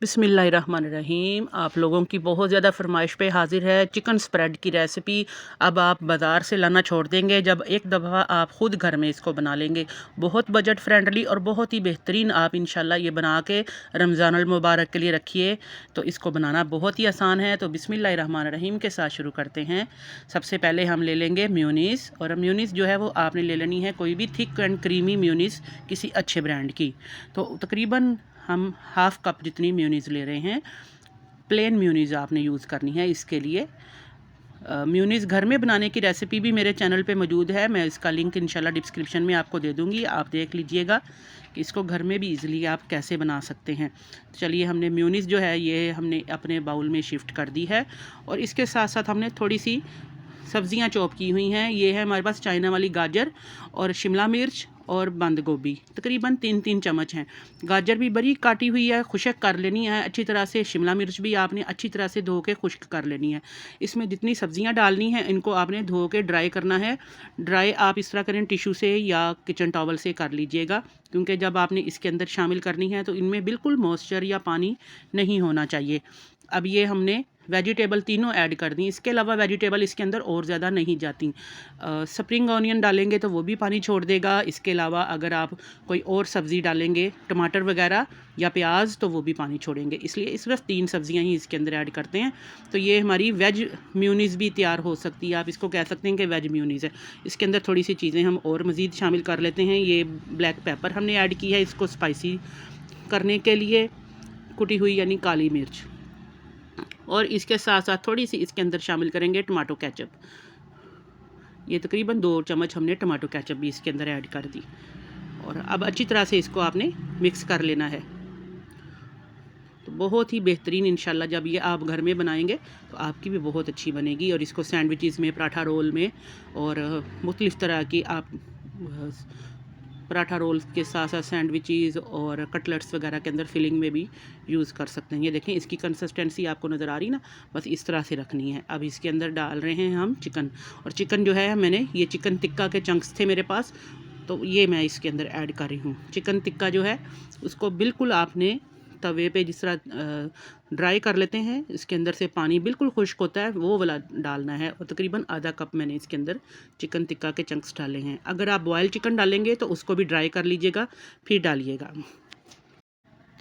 बिस्मिल्लाहिर्रहमानिर्रहीम। आप लोगों की बहुत ज़्यादा फरमाइश पे हाजिर है चिकन स्प्रेड की रेसिपी। अब आप बाज़ार से लाना छोड़ देंगे जब एक दफ़ा आप ख़ुद घर में इसको बना लेंगे। बहुत बजट फ्रेंडली और बहुत ही बेहतरीन आप इंशाल्लाह ये बना के रमज़ानुल मुबारक के लिए रखिए। तो इसको बनाना बहुत ही आसान है। तो बिस्मिल्लाहिर्रहमानिर्रहीम के साथ शुरू करते हैं। सबसे पहले हम ले लेंगे म्योनीस, और म्योनीस जो है वो आपने ले लेनी है कोई भी थिक एंड क्रीमी म्योनीस किसी अच्छे ब्रांड की। तो तकरीबन हम हाफ़ कप जितनी म्योनीज़ ले रहे हैं। प्लेन म्योनीज़ आपने यूज़ करनी है इसके लिए। म्योनीज़ घर में बनाने की रेसिपी भी मेरे चैनल पे मौजूद है, मैं इसका लिंक इंशाल्लाह डिस्क्रिप्शन में आपको दे दूँगी, आप देख लीजिएगा कि इसको घर में भी ईज़िली आप कैसे बना सकते हैं। चलिए, हमने म्योनीज़ जो है ये हमने अपने बाउल में शिफ्ट कर दी है, और इसके साथ साथ हमने थोड़ी सी सब्ज़ियाँ चॉप की हुई हैं। ये है हमारे पास चाइना वाली गाजर और शिमला मिर्च और बंद गोभी, तकरीबन 3-3 चम्मच हैं। गाजर भी बड़ी काटी हुई है, खुश्क कर लेनी है अच्छी तरह से। शिमला मिर्च भी आपने अच्छी तरह से धो के खुश्क कर लेनी है। इसमें जितनी सब्जियां डालनी हैं इनको आपने धो के ड्राई करना है। ड्राई आप इस तरह करें, टिशू से या किचन टॉवल से कर लीजिएगा, क्योंकि जब आपने इसके अंदर शामिल करनी है तो इनमें बिल्कुल मॉइस्चर या पानी नहीं होना चाहिए। अब ये हमने वेजिटेबल तीनों ऐड कर दी, इसके अलावा वेजिटेबल इसके अंदर और ज़्यादा नहीं जाती। स्प्रिंग ऑनियन डालेंगे तो वो भी पानी छोड़ देगा। इसके अलावा अगर आप कोई और सब्ज़ी डालेंगे, टमाटर वगैरह या प्याज, तो वो भी पानी छोड़ेंगे। इसलिए सिर्फ 3 सब्ज़ियाँ ही इसके अंदर ऐड करते हैं। तो ये हमारी वेज म्योनीज़ भी तैयार हो सकती है। आप इसको कह सकते हैं कि वेज म्योनीज़ है। इसके अंदर थोड़ी सी चीज़ें हम और मज़ीद शामिल कर लेते हैं। ये ब्लैक पेपर हमने ऐड की है इसको स्पाइसी करने के लिए, कुटी हुई यानी काली मिर्च, और इसके साथ साथ थोड़ी सी इसके अंदर शामिल करेंगे टमाटो केचप। ये तकरीबन 2 चम्मच हमने टमाटो केचप भी इसके अंदर ऐड कर दी, और अब अच्छी तरह से इसको आपने मिक्स कर लेना है। तो बहुत ही बेहतरीन इंशाल्लाह जब ये आप घर में बनाएंगे तो आपकी भी बहुत अच्छी बनेगी। और इसको सैंडविचेज़ में, पराठा रोल में और मुख्तलिफ़ तरह की आप पराठा रोल के साथ साथ सैंडविचेज़ और कटलेट्स वगैरह के अंदर फिलिंग में भी यूज़ कर सकते हैं। ये देखें, इसकी कंसिस्टेंसी आपको नज़र आ रही ना, बस इस तरह से रखनी है। अब इसके अंदर डाल रहे हैं हम चिकन, और चिकन जो है मैंने ये चिकन टिक्का के चंक्स थे मेरे पास, तो ये मैं इसके अंदर ऐड कर रही हूँ। चिकन टिक्का जो है उसको बिल्कुल आपने तवे पे जिस तरह ड्राई कर लेते हैं, इसके अंदर से पानी बिल्कुल खुश्क होता है वो वाला डालना है। और तकरीबन आधा कप मैंने इसके अंदर चिकन टिक्का के चंक्स डाले हैं। अगर आप बॉयल चिकन डालेंगे तो उसको भी ड्राई कर लीजिएगा, फिर डालिएगा।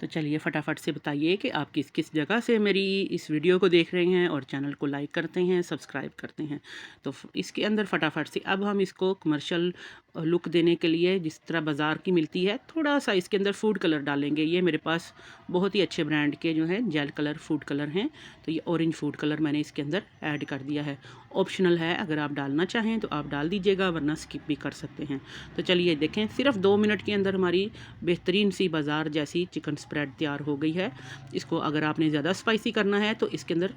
तो चलिए फटाफट से बताइए कि आप किस किस जगह से मेरी इस वीडियो को देख रहे हैं और चैनल को लाइक करते हैं, सब्सक्राइब करते हैं। तो इसके अंदर फटाफट से अब हम इसको कमर्शियल लुक देने के लिए जिस तरह बाज़ार की मिलती है, थोड़ा सा इसके अंदर फूड कलर डालेंगे। ये मेरे पास बहुत ही अच्छे ब्रांड के जो हैं जेल कलर फूड कलर हैं, तो ये ऑरेंज फूड कलर मैंने इसके अंदर ऐड कर दिया है। ऑप्शनल है, अगर आप डालना चाहें तो आप डाल दीजिएगा, वरना स्किप भी कर सकते हैं। तो चलिए देखें, सिर्फ 2 मिनट के अंदर हमारी बेहतरीन सी बाज़ार जैसी चिकन स्प्रेड तैयार हो गई है। इसको अगर आपने ज़्यादा स्पाइसी करना है तो इसके अंदर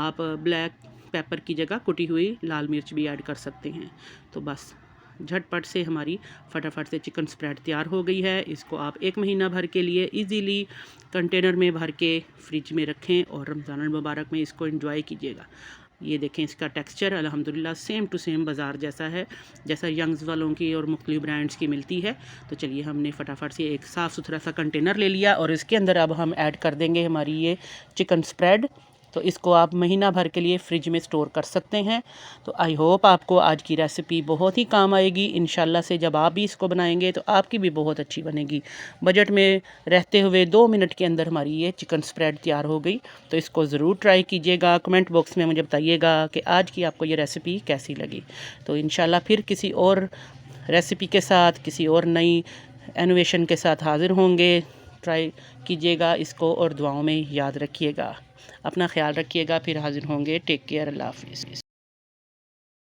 आप ब्लैक पेपर की जगह कुटी हुई लाल मिर्च भी ऐड कर सकते हैं। तो बस झटपट से हमारी फटाफट से चिकन स्प्रेड तैयार हो गई है। इसको आप 1 महीना भर के लिए इजीली कंटेनर में भर के फ्रिज में रखें और रमज़ान मुबारक में इसको एंजॉय कीजिएगा। ये देखें, इसका टेक्सचर अल्हम्दुलिल्लाह सेम टू सेम बाज़ार जैसा है, जैसा यंग्स वालों की और मुख्तलिफ ब्रांड्स की मिलती है। तो चलिए, हमने फटाफट से एक साफ़ सुथरा सा कंटेनर ले लिया, और इसके अंदर अब हम ऐड कर देंगे हमारी ये चिकन स्प्रेड। तो इसको आप महीना भर के लिए फ़्रिज में स्टोर कर सकते हैं। तो आई होप आपको आज की रेसिपी बहुत ही काम आएगी। इंशाल्लाह से जब आप भी इसको बनाएंगे तो आपकी भी बहुत अच्छी बनेगी। बजट में रहते हुए 2 मिनट के अंदर हमारी ये चिकन स्प्रेड तैयार हो गई। तो इसको ज़रूर ट्राई कीजिएगा। कमेंट बॉक्स में मुझे बताइएगा कि आज की आपको ये रेसिपी कैसी लगी। तो इंशाल्लाह फिर किसी और रेसिपी के साथ, किसी और नई इनोवेशन के साथ हाज़िर होंगे। ट्राई कीजिएगा इसको और दुआओं में याद रखिएगा। अपना ख्याल रखिएगा। फिर हाज़िर होंगे। Take care. अल्लाह हाफ़िज़।